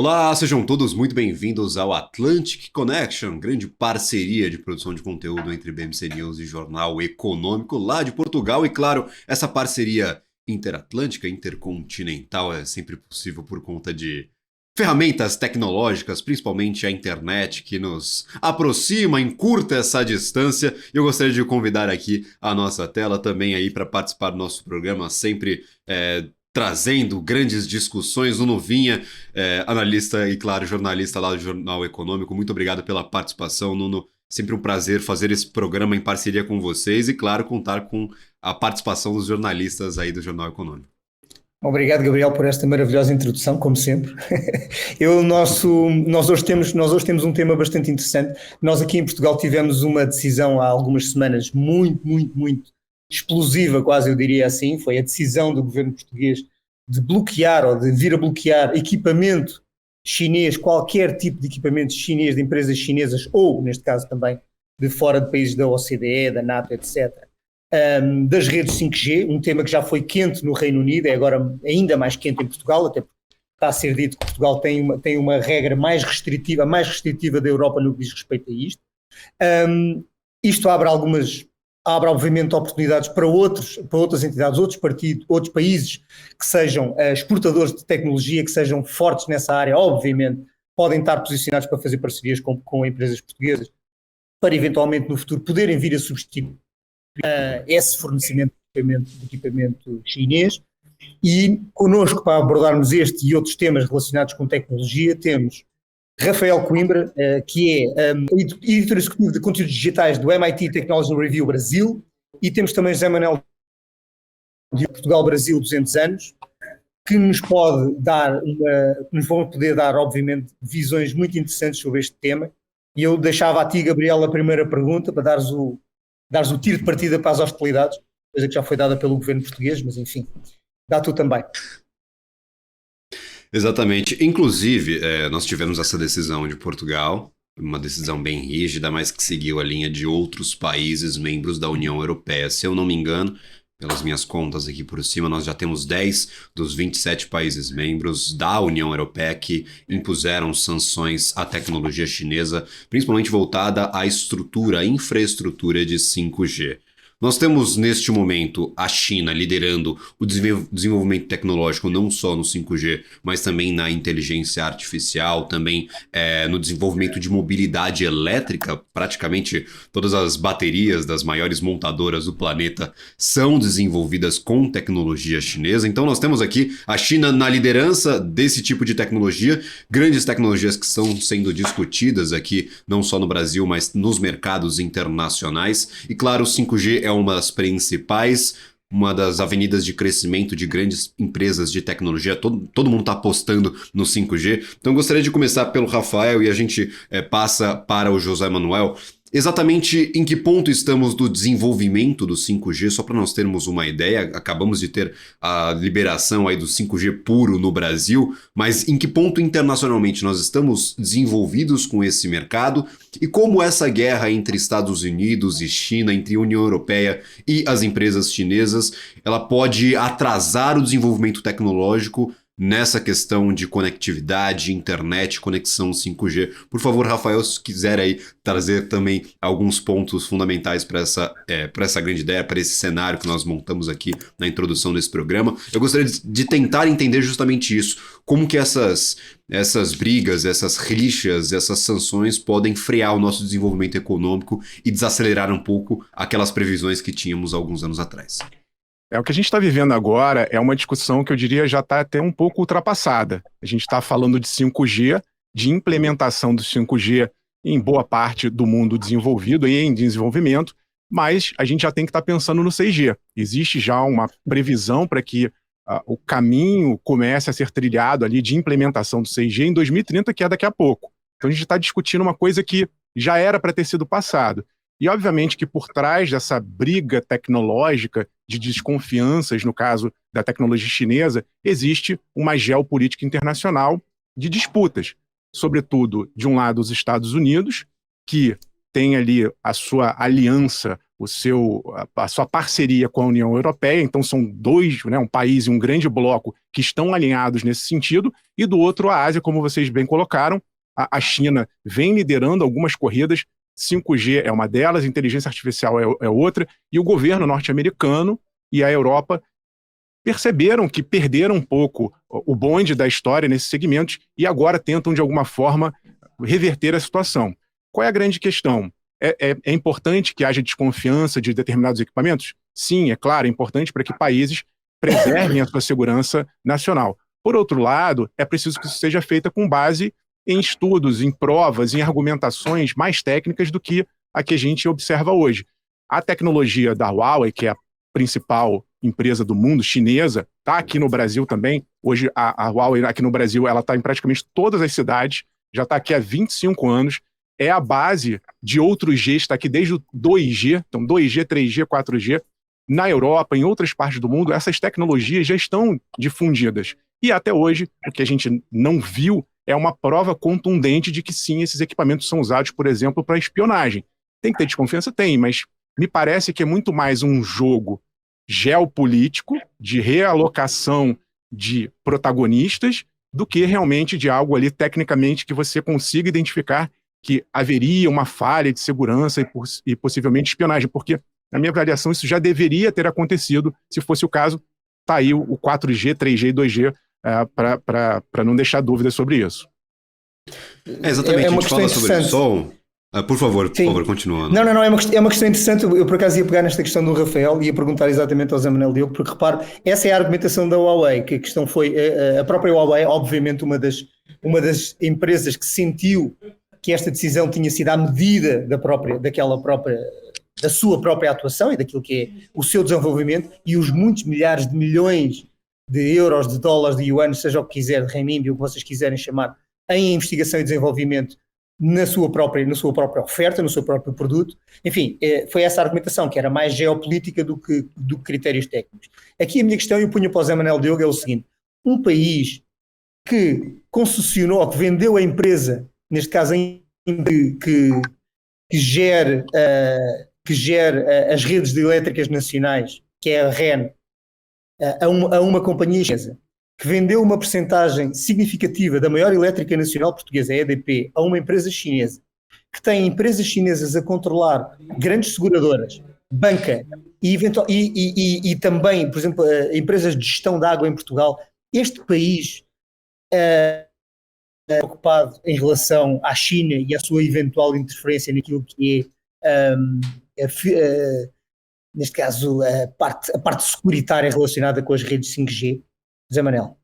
Olá, sejam todos muito bem-vindos ao Atlantic Connection, grande parceria de produção de conteúdo entre BMC News e Jornal Econômico lá de Portugal. E claro, essa parceria interatlântica, intercontinental é sempre possível por conta de ferramentas tecnológicas, principalmente a internet, que nos aproxima, encurta essa distância. E eu gostaria de convidar aqui a nossa tela também aí para participar do nosso programa, sempre trazendo grandes discussões. O Nuvinha, analista e, claro, jornalista lá do Jornal Econômico. Muito obrigado pela participação, Nuno. Sempre um prazer fazer esse programa em parceria com vocês e, claro, contar com a participação dos jornalistas aí do Jornal Econômico. Obrigado, Gabriel, por esta maravilhosa introdução, como sempre. Nós hoje temos um tema bastante interessante. Nós aqui em Portugal tivemos uma decisão há algumas semanas muito explosiva, quase eu diria assim. Foi a decisão do governo português de bloquear ou de vir a bloquear equipamento chinês, qualquer tipo de equipamento chinês, de empresas chinesas ou, neste caso também, de fora de países da OCDE, da NATO, etc., das redes 5G, um tema que já foi quente no Reino Unido, é agora ainda mais quente em Portugal, até porque está a ser dito que Portugal tem uma regra a mais restritiva da Europa no que diz respeito a isto. Isto abre obviamente oportunidades para outras entidades, outros partidos, outros países que sejam exportadores de tecnologia, que sejam fortes nessa área, obviamente podem estar posicionados para fazer parcerias com empresas portuguesas, para eventualmente no futuro poderem vir a substituir esse fornecimento de equipamento chinês. E connosco, para abordarmos este e outros temas relacionados com tecnologia, temos Rafael Coimbra, que é editor executivo de conteúdos digitais do MIT Technology Review Brasil, e temos também José Manuel de Portugal Brasil 200 anos, que nos vão poder dar, obviamente, visões muito interessantes sobre este tema. E eu deixava a ti, Gabriel, a primeira pergunta, para dares o tiro de partida para as hostilidades, coisa que já foi dada pelo governo português, mas enfim, dá tu também. Exatamente. Inclusive, nós tivemos essa decisão de Portugal, uma decisão bem rígida, mas que seguiu a linha de outros países membros da União Europeia. Se eu não me engano, pelas minhas contas aqui por cima, nós já temos 10 dos 27 países membros da União Europeia que impuseram sanções à tecnologia chinesa, principalmente voltada à infraestrutura de 5G. Nós temos neste momento a China liderando o desenvolvimento tecnológico não só no 5G, mas também na inteligência artificial, também no desenvolvimento de mobilidade elétrica. Praticamente todas as baterias das maiores montadoras do planeta são desenvolvidas com tecnologia chinesa. Então nós temos aqui a China na liderança desse tipo de tecnologia, grandes tecnologias que estão sendo discutidas aqui, não só no Brasil, mas nos mercados internacionais. E claro, o 5G é uma das principais, uma das avenidas de crescimento de grandes empresas de tecnologia. Todo mundo está apostando no 5G. Então gostaria de começar pelo Rafael e a gente passa para o José Manuel. Exatamente em que ponto estamos do desenvolvimento do 5G, só para nós termos uma ideia. Acabamos de ter a liberação aí do 5G puro no Brasil, mas em que ponto internacionalmente nós estamos desenvolvidos com esse mercado e como essa guerra entre Estados Unidos e China, entre União Europeia e as empresas chinesas, ela pode atrasar o desenvolvimento tecnológico nessa questão de conectividade, internet, conexão 5G. Por favor, Rafael, se quiser aí trazer também alguns pontos fundamentais para essa grande ideia, para esse cenário que nós montamos aqui na introdução desse programa, eu gostaria de tentar entender justamente isso. Como que essas brigas, essas rixas, essas sanções podem frear o nosso desenvolvimento econômico e desacelerar um pouco aquelas previsões que tínhamos alguns anos atrás. O que a gente está vivendo agora é uma discussão que eu diria já está até um pouco ultrapassada. A gente está falando de 5G, de implementação do 5G em boa parte do mundo desenvolvido e em desenvolvimento, mas a gente já tem que estar pensando no 6G. Existe já uma previsão para que o caminho comece a ser trilhado ali de implementação do 6G em 2030, que é daqui a pouco. Então a gente está discutindo uma coisa que já era para ter sido passado. E, obviamente, que por trás dessa briga tecnológica de desconfianças, no caso da tecnologia chinesa, existe uma geopolítica internacional de disputas. Sobretudo, de um lado, os Estados Unidos, que tem ali a sua aliança a sua parceria com a União Europeia. Então são dois, né, um país e um grande bloco que estão alinhados nesse sentido, e do outro a Ásia, como vocês bem colocaram. A China vem liderando algumas corridas, 5G é uma delas, inteligência artificial é outra, e o governo norte-americano e a Europa perceberam que perderam um pouco o bonde da história nesses segmentos e agora tentam, de alguma forma, reverter a situação. Qual é a grande questão? É importante que haja desconfiança de determinados equipamentos? Sim, é claro, é importante para que países preservem a sua segurança nacional. Por outro lado, é preciso que isso seja feito com base em estudos, em provas, em argumentações mais técnicas do que a que a gente observa hoje. A tecnologia da Huawei, que é a principal empresa do mundo, chinesa, está aqui no Brasil também. Hoje a Huawei aqui no Brasil ela está em praticamente todas as cidades, já está aqui há 25 anos, é a base de outros Gs, está aqui desde o 2G, então 2G, 3G, 4G. Na Europa, em outras partes do mundo, essas tecnologias já estão difundidas. E até hoje, o que a gente não viu é uma prova contundente de que sim, esses equipamentos são usados, por exemplo, para espionagem. Tem que ter desconfiança? Tem, mas me parece que é muito mais um jogo geopolítico, de realocação de protagonistas, do que realmente de algo ali, tecnicamente, que você consiga identificar que haveria uma falha de segurança e possivelmente espionagem, porque, na minha avaliação, isso já deveria ter acontecido, se fosse o caso, está aí o 4G, 3G e 2G, para não deixar dúvidas sobre isso. Exatamente, a gente fala sobre o som. Por favor, continua. Não, é uma questão interessante. Eu, por acaso, ia pegar nesta questão do Rafael e ia perguntar exatamente ao Zé Manuel Diogo, porque, repare, essa é a argumentação da Huawei, que a questão foi, a própria Huawei, obviamente, uma das empresas que sentiu que esta decisão tinha sido à medida da sua própria atuação e daquilo que é o seu desenvolvimento, e os muitos milhares de milhões de euros, de dólares, de yuan, seja o que quiser, de renminbi, o que vocês quiserem chamar, em investigação e desenvolvimento na sua própria oferta, no seu próprio produto. Enfim, foi essa a argumentação, que era mais geopolítica do que critérios técnicos. Aqui a minha questão, e eu punho para o Zé Manuel Diogo, é o seguinte: um país que concessionou, que vendeu a empresa, neste caso que gere as redes elétricas nacionais, que é a REN, a uma companhia chinesa, que vendeu uma percentagem significativa da maior elétrica nacional portuguesa, a EDP, a uma empresa chinesa, que tem empresas chinesas a controlar grandes seguradoras, banca e também, por exemplo, empresas de gestão de água em Portugal. Este país é preocupado em relação à China e à sua eventual interferência naquilo que é, neste caso, a parte securitária relacionada com as redes 5G. Zé Manel.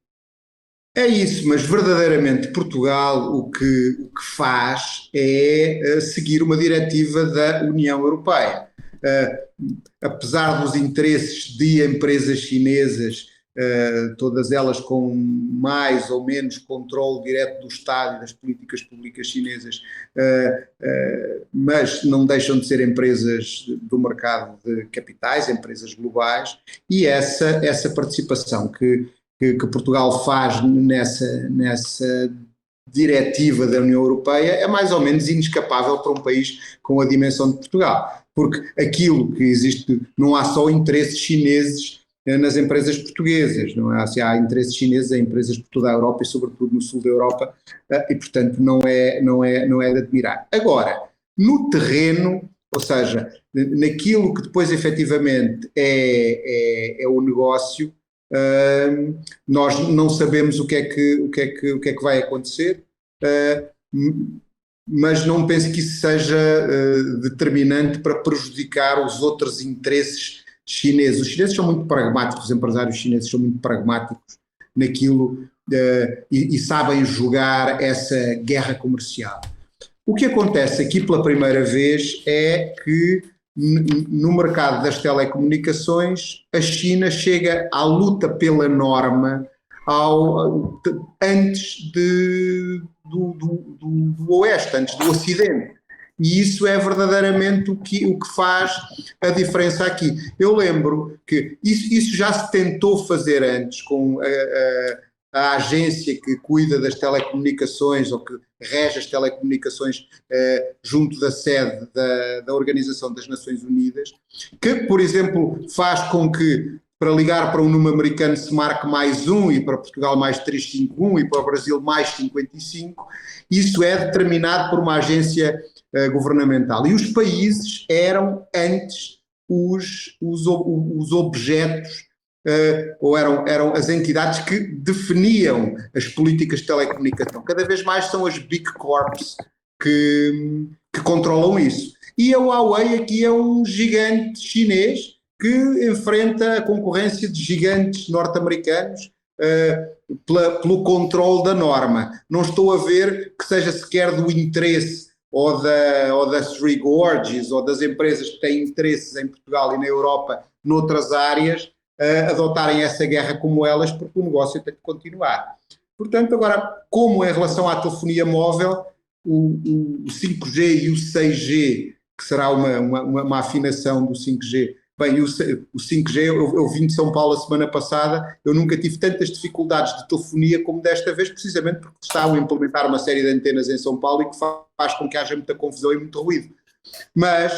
É isso, mas verdadeiramente Portugal o que faz é seguir uma diretiva da União Europeia. Apesar dos interesses de empresas chinesas, todas elas com mais ou menos controle direto do Estado e das políticas públicas chinesas, mas não deixam de ser empresas do mercado de capitais, empresas globais, e essa participação que Portugal faz nessa diretiva da União Europeia é mais ou menos inescapável para um país com a dimensão de Portugal, porque aquilo que existe, não há só interesses chineses nas empresas portuguesas, não é? Há interesses chineses em empresas por toda a Europa e sobretudo no sul da Europa, e portanto não é de admirar. Agora, no terreno, ou seja, naquilo que depois efetivamente é o negócio, nós não sabemos o que é que vai acontecer, mas não penso que isso seja determinante para prejudicar os outros interesses chineses. Os chineses são muito pragmáticos, os empresários chineses são muito pragmáticos naquilo e sabem jogar essa guerra comercial. O que acontece aqui pela primeira vez é que no mercado das telecomunicações a China chega à luta pela norma antes do Oeste, antes do Ocidente. E isso é verdadeiramente o que faz a diferença aqui. Eu lembro que isso já se tentou fazer antes com a agência que cuida das telecomunicações, ou que rege as telecomunicações junto da sede da Organização das Nações Unidas, que, por exemplo, faz com que para ligar para um número americano se marque +1 e para Portugal mais 351 e para o Brasil mais 55, isso é determinado por uma agência governamental. E os países eram antes os objetos, ou eram as entidades que definiam as políticas de telecomunicação. Cada vez mais são as Big Corps que controlam isso. E a Huawei aqui é um gigante chinês que enfrenta a concorrência de gigantes norte-americanos pelo controle da norma. Não estou a ver que seja sequer do interesse ou das Three Gorges ou das empresas que têm interesses em Portugal e na Europa noutras áreas adotarem essa guerra como elas, porque o negócio tem de continuar. Portanto, agora, como em relação à telefonia móvel, o 5G e o 6G, que será uma afinação do 5G. Bem, o 5G, eu vim de São Paulo a semana passada, eu nunca tive tantas dificuldades de telefonia como desta vez, precisamente porque estavam a implementar uma série de antenas em São Paulo e que faz com que haja muita confusão e muito ruído. Mas,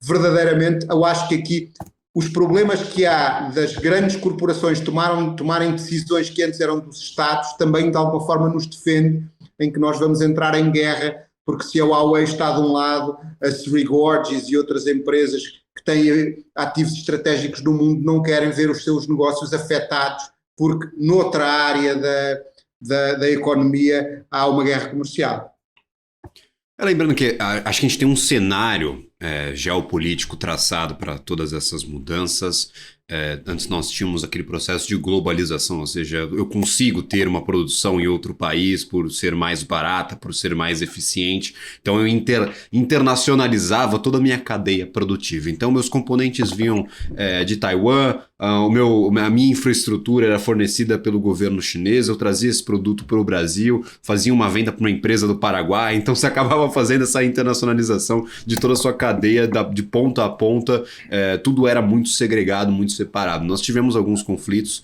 verdadeiramente, eu acho que aqui os problemas que há das grandes corporações tomarem decisões que antes eram dos Estados também de alguma forma nos defende em que nós vamos entrar em guerra, porque se a Huawei está de um lado, a Three Gorges e outras empresas que têm ativos estratégicos no mundo não querem ver os seus negócios afetados porque noutra área da economia há uma guerra comercial. Lembrando que acho que a gente tem um cenário geopolítico traçado para todas essas mudanças. Antes nós tínhamos aquele processo de globalização, ou seja, eu consigo ter uma produção em outro país por ser mais barata, por ser mais eficiente, então eu internacionalizava toda a minha cadeia produtiva. Então meus componentes vinham de Taiwan, a minha infraestrutura era fornecida pelo governo chinês, eu trazia esse produto para o Brasil, fazia uma venda para uma empresa do Paraguai, então você acabava fazendo essa internacionalização de toda a sua cadeia de ponta a ponta, tudo era muito segregado, muito separado. Nós tivemos alguns conflitos,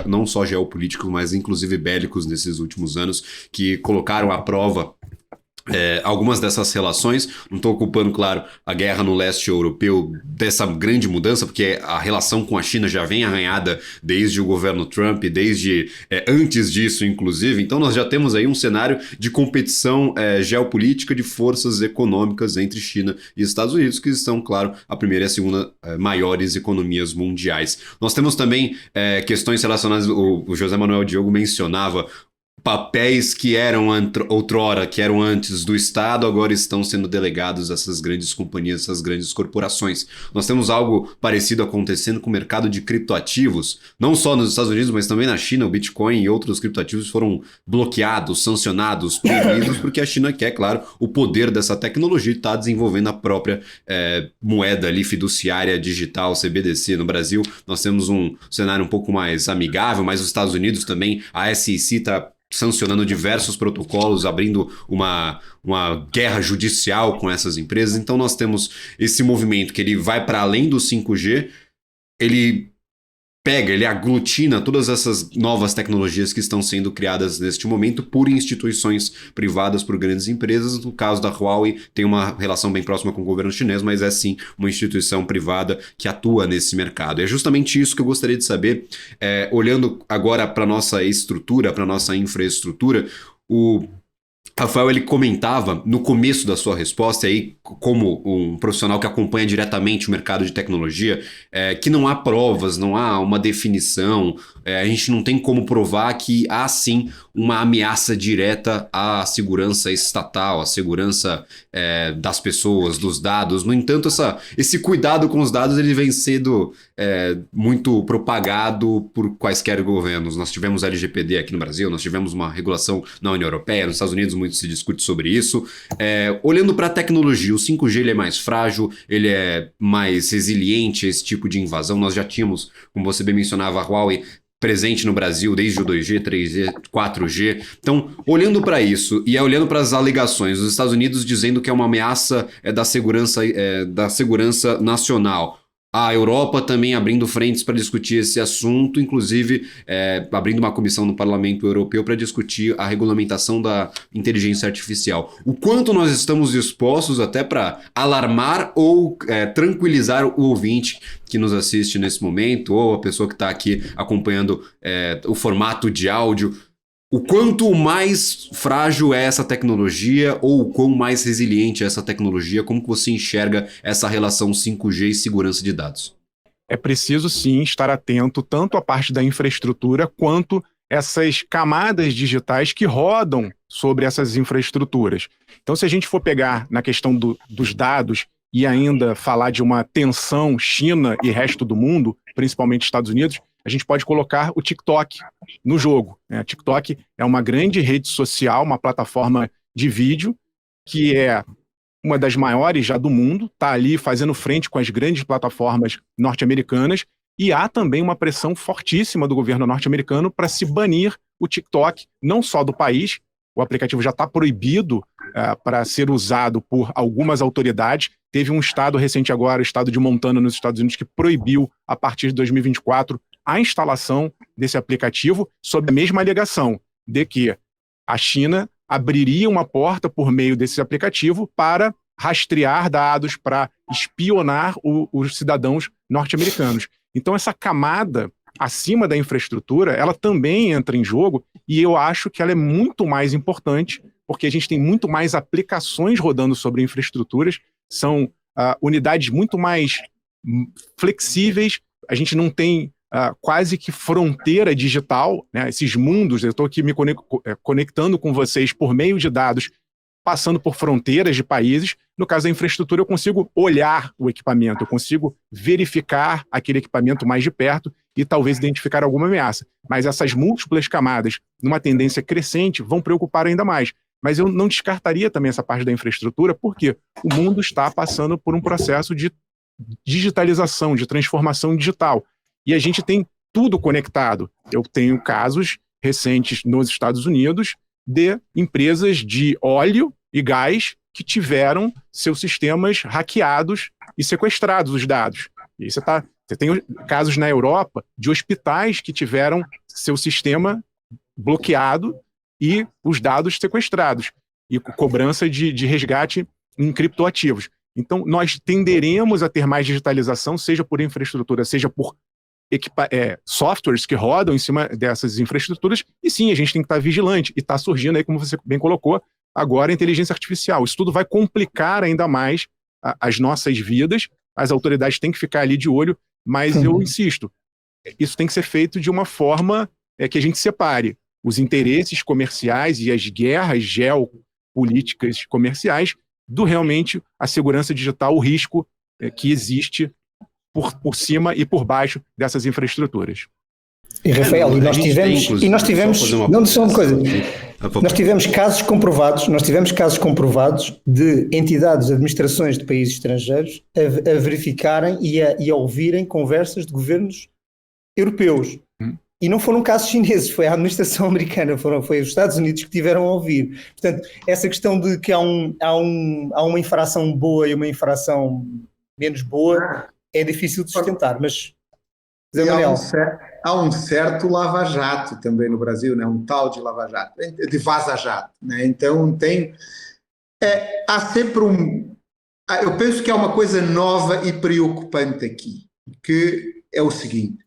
não só geopolíticos, mas inclusive bélicos nesses últimos anos, que colocaram à prova algumas dessas relações. Não estou ocupando, claro, a guerra no leste europeu dessa grande mudança, porque a relação com a China já vem arranhada desde o governo Trump, desde antes disso, inclusive. Então nós já temos aí um cenário de competição geopolítica de forças econômicas entre China e Estados Unidos, que são, claro, a primeira e a segunda maiores economias mundiais. Nós temos também questões relacionadas, o José Manuel Diogo mencionava, papéis que eram outrora, que eram antes do Estado, agora estão sendo delegados a essas grandes companhias, essas grandes corporações. Nós temos algo parecido acontecendo com o mercado de criptoativos, não só nos Estados Unidos, mas também na China. O Bitcoin e outros criptoativos foram bloqueados, sancionados, proibidos, porque a China quer, claro, o poder dessa tecnologia e está desenvolvendo a própria moeda ali, fiduciária digital, CBDC. No Brasil, nós temos um cenário um pouco mais amigável, mas os Estados Unidos também, a SEC está sancionando diversos protocolos, abrindo uma guerra judicial com essas empresas. Então nós temos esse movimento que ele vai para além do 5G, ele aglutina todas essas novas tecnologias que estão sendo criadas neste momento por instituições privadas, por grandes empresas. No caso da Huawei, tem uma relação bem próxima com o governo chinês, mas é sim uma instituição privada que atua nesse mercado. É justamente isso que eu gostaria de saber, olhando agora para a nossa estrutura, para a nossa infraestrutura. O Rafael, ele comentava no começo da sua resposta, aí, como um profissional que acompanha diretamente o mercado de tecnologia, que não há provas, não há uma definição, a gente não tem como provar que há sim uma ameaça direta à segurança estatal, à segurança das pessoas, dos dados. No entanto, esse cuidado com os dados ele vem sendo muito propagado por quaisquer governos. Nós tivemos LGPD aqui no Brasil, nós tivemos uma regulação na União Europeia, nos Estados Unidos muito se discute sobre isso. Olhando para a tecnologia, o 5G ele é mais frágil, ele é mais resiliente a esse tipo de invasão. Nós já tínhamos, como você bem mencionava, a Huawei presente no Brasil desde o 2G, 3G, 4G. Então, olhando para isso e olhando para as alegações, os Estados Unidos dizendo que é uma ameaça da segurança nacional. A Europa também abrindo frentes para discutir esse assunto, inclusive abrindo uma comissão no Parlamento Europeu para discutir a regulamentação da inteligência artificial. O quanto nós estamos dispostos até para alarmar ou tranquilizar o ouvinte que nos assiste nesse momento, ou a pessoa que está aqui acompanhando o formato de áudio. O quanto mais frágil é essa tecnologia ou o quão mais resiliente é essa tecnologia? Como que você enxerga essa relação 5G e segurança de dados? É preciso, sim, estar atento tanto à parte da infraestrutura quanto essas camadas digitais que rodam sobre essas infraestruturas. Então, se a gente for pegar na questão dos dados e ainda falar de uma tensão China e resto do mundo, principalmente Estados Unidos, a gente pode colocar o TikTok no jogo, né? TikTok é uma grande rede social, uma plataforma de vídeo, que é uma das maiores já do mundo, está ali fazendo frente com as grandes plataformas norte-americanas, e há também uma pressão fortíssima do governo norte-americano para se banir o TikTok, não só do país, o aplicativo já está proibido para ser usado por algumas autoridades. Teve um estado recente agora, o estado de Montana, nos Estados Unidos, que proibiu, a partir de 2024, a instalação desse aplicativo, sob a mesma alegação de que a China abriria uma porta por meio desse aplicativo para rastrear dados, para espionar os cidadãos norte-americanos. Então, essa camada acima da infraestrutura, ela também entra em jogo, e eu acho que ela é muito mais importante, porque a gente tem muito mais aplicações rodando sobre infraestruturas, são unidades muito mais flexíveis, a gente não tem quase que fronteira digital, né? Esses mundos, eu estou aqui me conectando com vocês por meio de dados, passando por fronteiras de países. No caso da infraestrutura, eu consigo olhar o equipamento, eu consigo verificar aquele equipamento mais de perto e talvez identificar alguma ameaça. Mas essas múltiplas camadas, numa tendência crescente, vão preocupar ainda mais. Mas eu não descartaria também essa parte da infraestrutura, porque o mundo está passando por um processo de digitalização, de transformação digital. E a gente tem tudo conectado. Eu tenho casos recentes nos Estados Unidos de empresas de óleo e gás que tiveram seus sistemas hackeados e sequestrados os dados. E você tem casos na Europa de hospitais que tiveram seu sistema bloqueado e os dados sequestrados, e cobrança de resgate em criptoativos. Então, nós tenderemos a ter mais digitalização, seja por infraestrutura, seja por softwares que rodam em cima dessas infraestruturas, e sim, a gente tem que estar vigilante, e está surgindo aí, como você bem colocou, agora a inteligência artificial. Isso tudo vai complicar ainda mais as nossas vidas, as autoridades têm que ficar ali de olho, mas eu insisto, isso tem que ser feito de uma forma que a gente separe os interesses comerciais e as guerras geopolíticas comerciais do realmente a segurança digital, o risco que existe por cima e por baixo dessas infraestruturas. E Rafael, nós tivemos casos comprovados de entidades, administrações de países estrangeiros a verificarem e a ouvirem conversas de governos europeus. E não foram casos chineses, foi a administração americana, foi os Estados Unidos que tiveram a ouvir. Portanto, essa questão de que há uma infração boa e uma infração menos boa é difícil de sustentar, mas... Há um certo lava-jato também no Brasil, né? Um tal de lava-jato, de vaza-jato, né? Então há sempre eu penso que há uma coisa nova e preocupante aqui, que é o seguinte: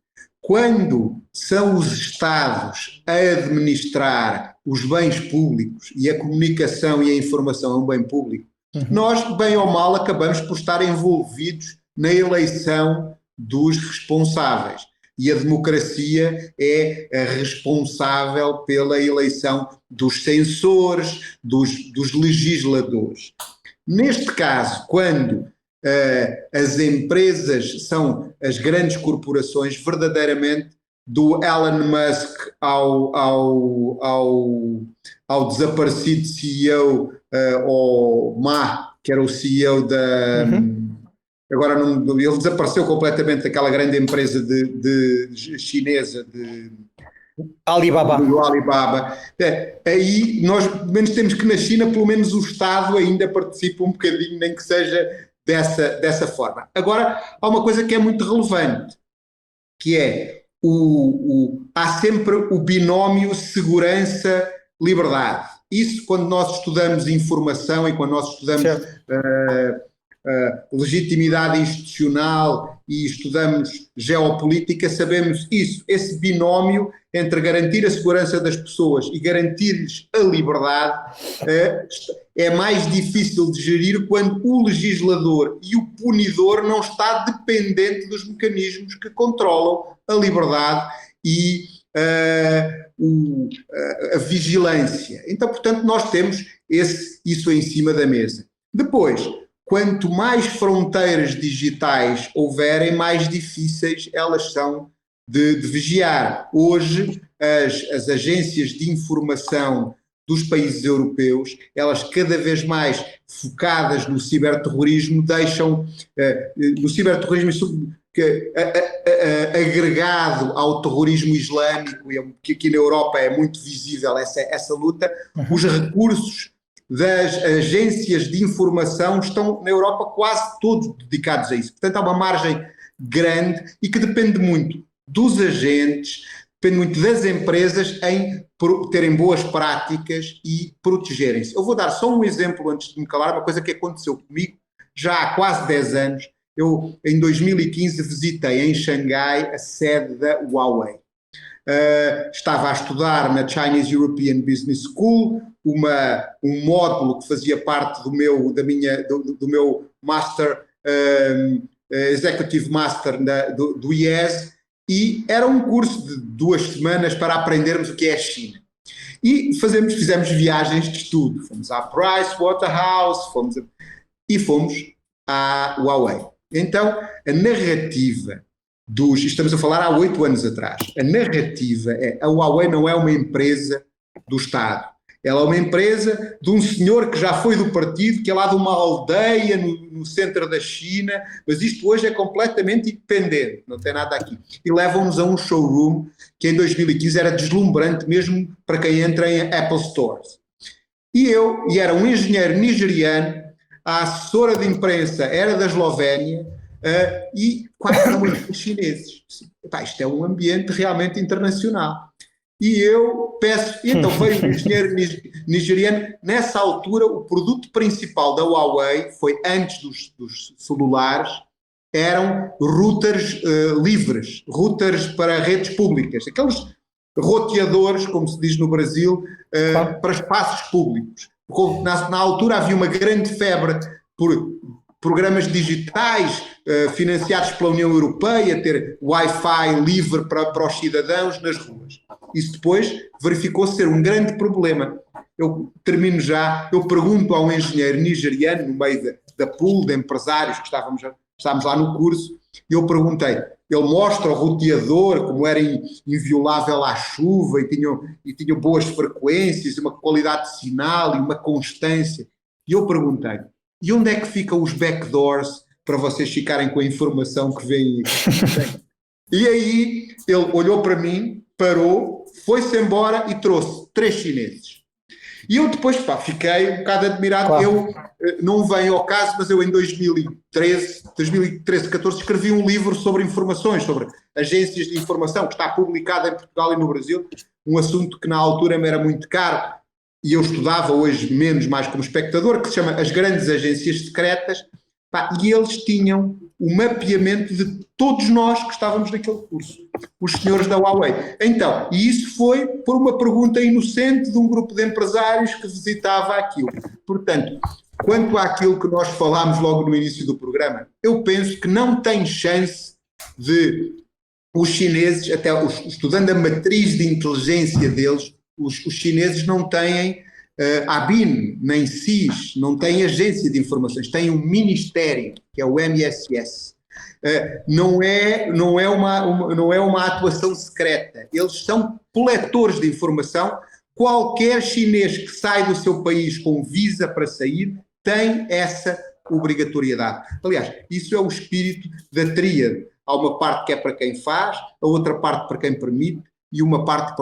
quando são os Estados a administrar os bens públicos, e a comunicação e a informação é um bem público, nós, bem ou mal, acabamos por estar envolvidos na eleição dos responsáveis. E a democracia é responsável pela eleição dos censores, dos legisladores. Neste caso, quando as empresas são as grandes corporações, verdadeiramente, do Elon Musk ao desaparecido CEO, ou Ma, que era o CEO da... Agora ele desapareceu completamente daquela grande empresa chinesa Alibaba. Do Alibaba. Aí nós, pelo menos, temos que na China, pelo menos o Estado ainda participa um bocadinho, nem que seja dessa forma. Agora, há uma coisa que é muito relevante, que é há sempre o binómio segurança-liberdade. Isso, quando nós estudamos informação e quando nós estudamos legitimidade institucional e estudamos geopolítica, sabemos isso. Esse binómio entre garantir a segurança das pessoas e garantir-lhes a liberdade é mais difícil de gerir quando o legislador e o punidor não está dependente dos mecanismos que controlam a liberdade e a vigilância. Então, portanto, nós temos isso em cima da mesa. Depois, quanto mais fronteiras digitais houverem, mais difíceis elas são de vigiar. Hoje, as agências de informação dos países europeus, elas cada vez mais focadas no ciberterrorismo, deixam no ciberterrorismo agregado ao terrorismo islâmico, que aqui na Europa é muito visível essa luta, os recursos das agências de informação estão na Europa quase todos dedicados a isso. Portanto, há uma margem grande e que depende muito dos agentes, depende muito das empresas em terem boas práticas e protegerem-se. Eu vou dar só um exemplo antes de me calar, uma coisa que aconteceu comigo já há quase 10 anos. Eu, em 2015, visitei em Xangai a sede da Huawei. Estava a estudar na Chinese European Business School, um módulo que fazia parte do meu Master, Executive Master do IES, e era um curso de 2 semanas para aprendermos o que é a China. E fizemos viagens de estudo. Fomos à Pricewaterhouse, fomos à Huawei. Então, a narrativa estamos a falar há 8 anos atrás, a narrativa a Huawei não é uma empresa do Estado, ela é uma empresa de um senhor que já foi do partido, que é lá de uma aldeia no centro da China, mas isto hoje é completamente independente, não tem nada aqui. E levam-nos a um showroom que em 2015 era deslumbrante mesmo para quem entra em Apple Stores. E era um engenheiro nigeriano, a assessora de imprensa era da Eslovénia, e quase eram os chineses. Isto é um ambiente realmente internacional. E eu peço, então veio o engenheiro nigeriano. Nessa altura, o produto principal da Huawei, foi antes dos celulares, eram routers livres, routers para redes públicas, aqueles roteadores, como se diz no Brasil, para espaços públicos. Na altura havia uma grande febre por programas digitais financiados pela União Europeia, ter Wi-Fi livre para os cidadãos nas ruas. Isso depois verificou-se ser um grande problema. Eu termino já, eu pergunto a um engenheiro nigeriano, no meio da pool de empresários que estávamos lá no curso, e eu perguntei, ele mostra o roteador, como era inviolável à chuva e tinha boas frequências, uma qualidade de sinal e uma constância. E eu perguntei, e onde é que ficam os backdoors para vocês ficarem com a informação que vem? E aí ele olhou para mim, parou, foi-se embora e trouxe 3 chineses. E eu depois fiquei um bocado admirado. Claro. Eu não venho ao caso, mas eu em 2013, 14, escrevi um livro sobre informações, sobre agências de informação, que está publicado em Portugal e no Brasil, um assunto que na altura me era muito caro, e eu estudava hoje mais como espectador, que se chama As Grandes Agências Secretas, e eles tinham o mapeamento de todos nós que estávamos naquele curso, os senhores da Huawei. Então, e isso foi por uma pergunta inocente de um grupo de empresários que visitava aquilo. Portanto, quanto àquilo que nós falámos logo no início do programa, eu penso que não tem chance de os chineses, até estudando a matriz de inteligência deles, os chineses não têm ABIN, nem SIS, não têm agência de informações, têm um ministério, que é o MSS. Não é uma atuação secreta, eles são coletores de informação. Qualquer chinês que sai do seu país com visa para sair tem essa obrigatoriedade. Aliás, isso é o espírito da tríade. Há uma parte que é para quem faz, a outra parte para quem permite, e uma parte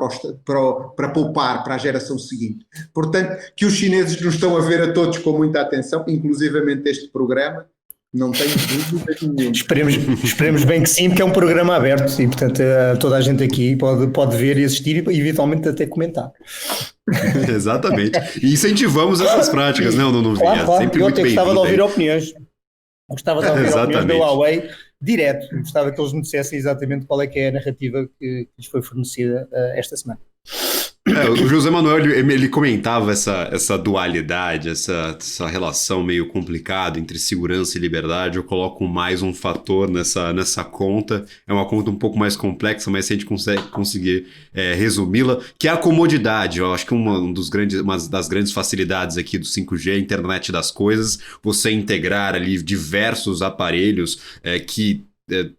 para poupar para a geração seguinte. Portanto, que os chineses nos estão a ver a todos com muita atenção, inclusivamente este programa, Não tenho dúvida nenhuma. Esperemos bem que sim, porque é um programa aberto e, portanto, toda a gente aqui pode ver e assistir e, eventualmente, até comentar. Exatamente. E incentivamos essas práticas, né, Nuno Vinha? Claro. Sempre Eu muito até gostava de bem-vindo ouvir opiniões. Gostava de ouvir opiniões da Exatamente. Huawei direto. Gostava que eles me dissessem exatamente qual é que é a narrativa que lhes foi fornecida esta semana. O José Manuel, ele comentava essa dualidade, essa relação meio complicada entre segurança e liberdade. Eu coloco mais um fator nessa conta. É uma conta um pouco mais complexa, mas se a gente conseguir resumi-la, que é a comodidade. Eu acho que uma das grandes facilidades aqui do 5G é a internet das coisas. Você integrar ali diversos aparelhos que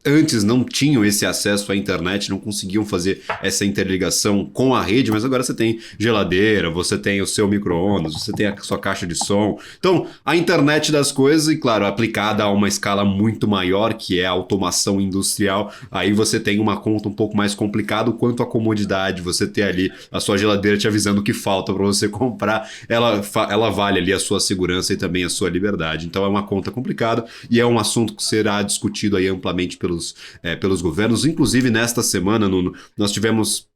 antes não tinham esse acesso à internet, não conseguiam fazer essa interligação com a rede, mas agora você tem geladeira, você tem o seu micro-ondas, você tem a sua caixa de som. Então, a internet das coisas, e claro, aplicada a uma escala muito maior, que é a automação industrial, aí você tem uma conta um pouco mais complicada quanto à comodidade, você ter ali a sua geladeira te avisando o que falta para você comprar, ela vale ali a sua segurança e também a sua liberdade. Então é uma conta complicada e é um assunto que será discutido aí amplamente pelos governos. Inclusive, nesta semana, Nuno, nós tivemos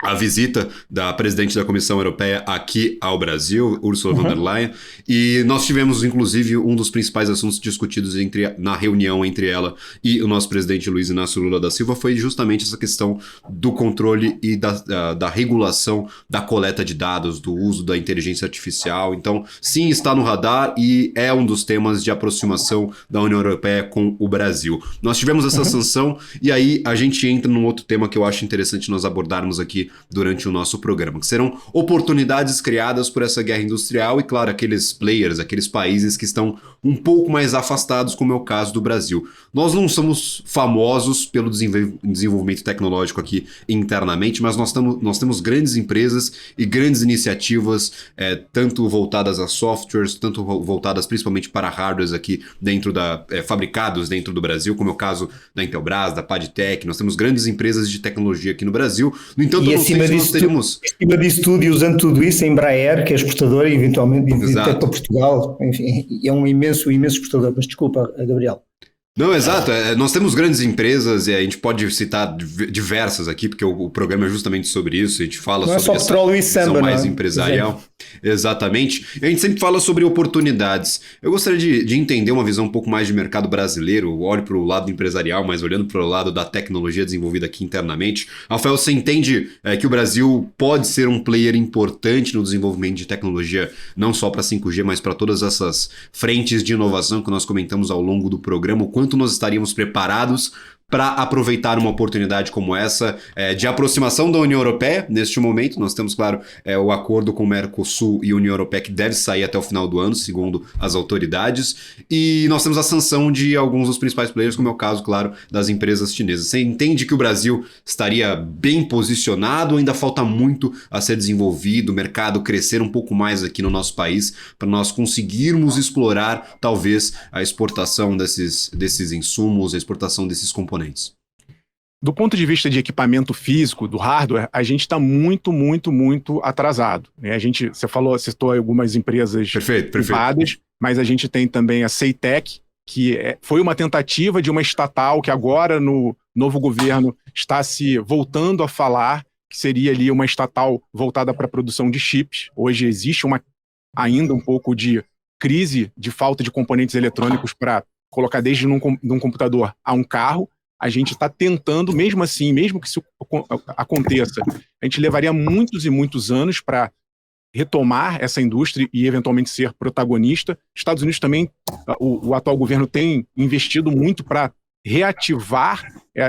a visita da presidente da Comissão Europeia aqui ao Brasil, Ursula von der Leyen, e nós tivemos, inclusive, um dos principais assuntos discutidos na reunião entre ela e o nosso presidente Luiz Inácio Lula da Silva foi justamente essa questão do controle e da regulação da coleta de dados, do uso da inteligência artificial. Então, sim, está no radar e é um dos temas de aproximação da União Europeia com o Brasil. Nós tivemos essa sanção e aí a gente entra num outro tema que eu acho interessante nós abordarmos aqui durante o nosso programa, que serão oportunidades criadas por essa guerra industrial e, claro, aqueles players, aqueles países que estão um pouco mais afastados, como é o caso do Brasil. Nós não somos famosos pelo desenvolvimento tecnológico aqui internamente, mas nós temos grandes empresas e grandes iniciativas, tanto voltadas a softwares, tanto voltadas principalmente para hardwares aqui fabricados dentro do Brasil, como é o caso da Intelbras, da Padtech. Nós temos grandes empresas de tecnologia aqui no Brasil. No entanto, eu não sei se nós teríamos... Acima disso tudo, e usando tudo isso, a Embraer, que é exportadora e eventualmente até para Portugal, enfim, é um imenso exportador. Mas desculpa, Gabriel. Não, exato. Nós temos grandes empresas e a gente pode citar diversas aqui, porque o programa é justamente sobre isso. A gente fala não sobre é só petróleo e samba, mais empresarial. Exatamente. E a gente sempre fala sobre oportunidades. Eu gostaria de entender uma visão um pouco mais de mercado brasileiro. Olho para o lado empresarial, mas olhando para o lado da tecnologia desenvolvida aqui internamente. Rafael, você entende que o Brasil pode ser um player importante no desenvolvimento de tecnologia, não só para 5G, mas para todas essas frentes de inovação que nós comentamos ao longo do programa? Quanto nós estaríamos preparados para aproveitar uma oportunidade como essa de aproximação da União Europeia. Neste momento, nós temos, claro, o acordo com o Mercosul e a União Europeia que deve sair até o final do ano, segundo as autoridades, e nós temos a sanção de alguns dos principais players, como é o caso, claro, das empresas chinesas. Você entende que o Brasil estaria bem posicionado ou ainda falta muito a ser desenvolvido, o mercado crescer um pouco mais aqui no nosso país, para nós conseguirmos explorar, talvez, a exportação desses insumos, a exportação desses componentes? Do ponto de vista de equipamento físico, do hardware, a gente está muito, muito, muito atrasado. Né? Você citou algumas empresas privadas, mas a gente tem também a Ceitec, que foi uma tentativa de uma estatal que agora no novo governo está se voltando a falar que seria ali uma estatal voltada para a produção de chips. Hoje existe ainda um pouco de crise de falta de componentes eletrônicos para colocar desde num computador a um carro. A gente está tentando, mesmo assim, mesmo que isso aconteça, a gente levaria muitos e muitos anos para retomar essa indústria e eventualmente ser protagonista. Estados Unidos também, o atual governo tem investido muito para reativar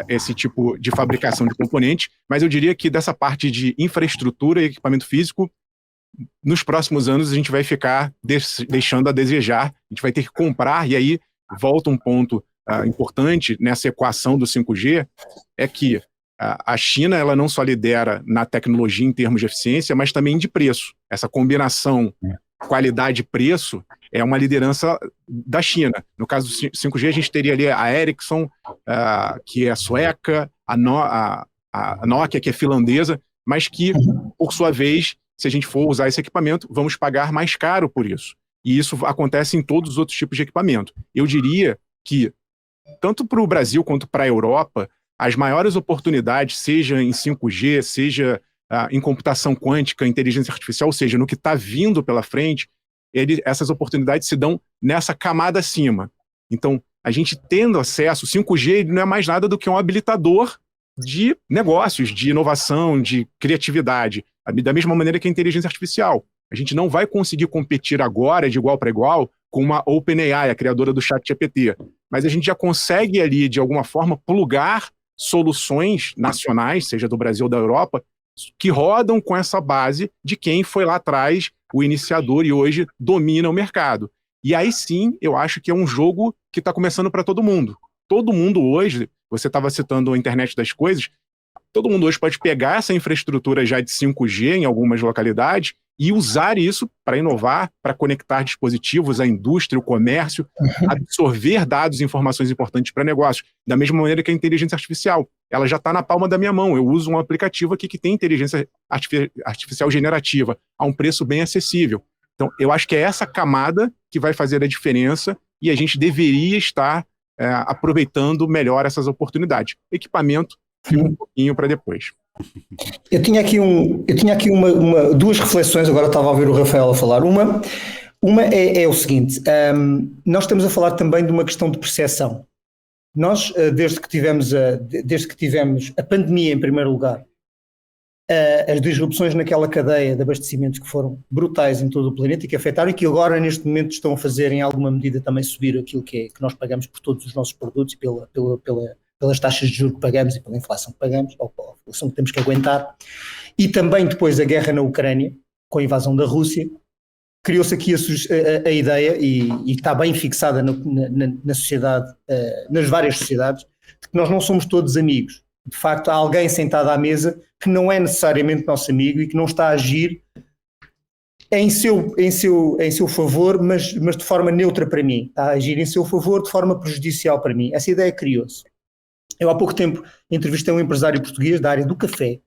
esse tipo de fabricação de componentes, mas eu diria que dessa parte de infraestrutura e equipamento físico, nos próximos anos a gente vai ficar deixando a desejar, a gente vai ter que comprar, e aí volta um ponto importante nessa equação do 5G, é que a China ela não só lidera na tecnologia em termos de eficiência, mas também de preço. Essa combinação qualidade-preço é uma liderança da China. No caso do 5G, a gente teria ali a Ericsson, que é sueca, a Nokia, que é finlandesa, mas que, por sua vez, se a gente for usar esse equipamento, vamos pagar mais caro por isso. E isso acontece em todos os outros tipos de equipamento. Eu diria que, tanto para o Brasil quanto para a Europa, as maiores oportunidades, seja em 5G, seja em computação quântica, inteligência artificial, ou seja, no que está vindo pela frente, essas oportunidades se dão nessa camada acima. Então, a gente tendo acesso, o 5G não é mais nada do que um habilitador de negócios, de inovação, de criatividade, da mesma maneira que a inteligência artificial. A gente não vai conseguir competir agora de igual para igual com uma OpenAI, a criadora do ChatGPT, mas a gente já consegue ali, de alguma forma, plugar soluções nacionais, seja do Brasil ou da Europa, que rodam com essa base de quem foi lá atrás o iniciador e hoje domina o mercado. E aí sim, eu acho que é um jogo que está começando para todo mundo. Todo mundo hoje, você estava citando a internet das coisas, todo mundo hoje pode pegar essa infraestrutura já de 5G em algumas localidades e usar isso para inovar, para conectar dispositivos à indústria, o comércio, absorver dados e informações importantes para negócios. Da mesma maneira que a inteligência artificial. Ela já está na palma da minha mão. Eu uso um aplicativo aqui que tem inteligência artificial generativa a um preço bem acessível. Então, eu acho que é essa camada que vai fazer a diferença e a gente deveria estar aproveitando melhor essas oportunidades. Equipamento fica um pouquinho para depois. Eu tinha aqui duas reflexões, agora estava a ouvir o Rafael a falar. Uma é o seguinte, nós estamos a falar também de uma questão de percepção. Nós, desde que tivemos a pandemia em primeiro lugar, as disrupções naquela cadeia de abastecimentos que foram brutais em todo o planeta e que afetaram e que agora neste momento estão a fazer em alguma medida também subir aquilo que nós pagamos por todos os nossos produtos e pelas taxas de juros que pagamos e pela inflação que pagamos, ou pela inflação que temos que aguentar, e também depois a guerra na Ucrânia, com a invasão da Rússia, criou-se aqui a ideia, e está bem fixada na sociedade, nas várias sociedades, de que nós não somos todos amigos. De facto, há alguém sentado à mesa que não é necessariamente nosso amigo e que não está a agir em seu favor, mas de forma neutra para mim. Está a agir em seu favor de forma prejudicial para mim. Essa ideia criou-se. Eu há pouco tempo entrevistei um empresário português da área do café,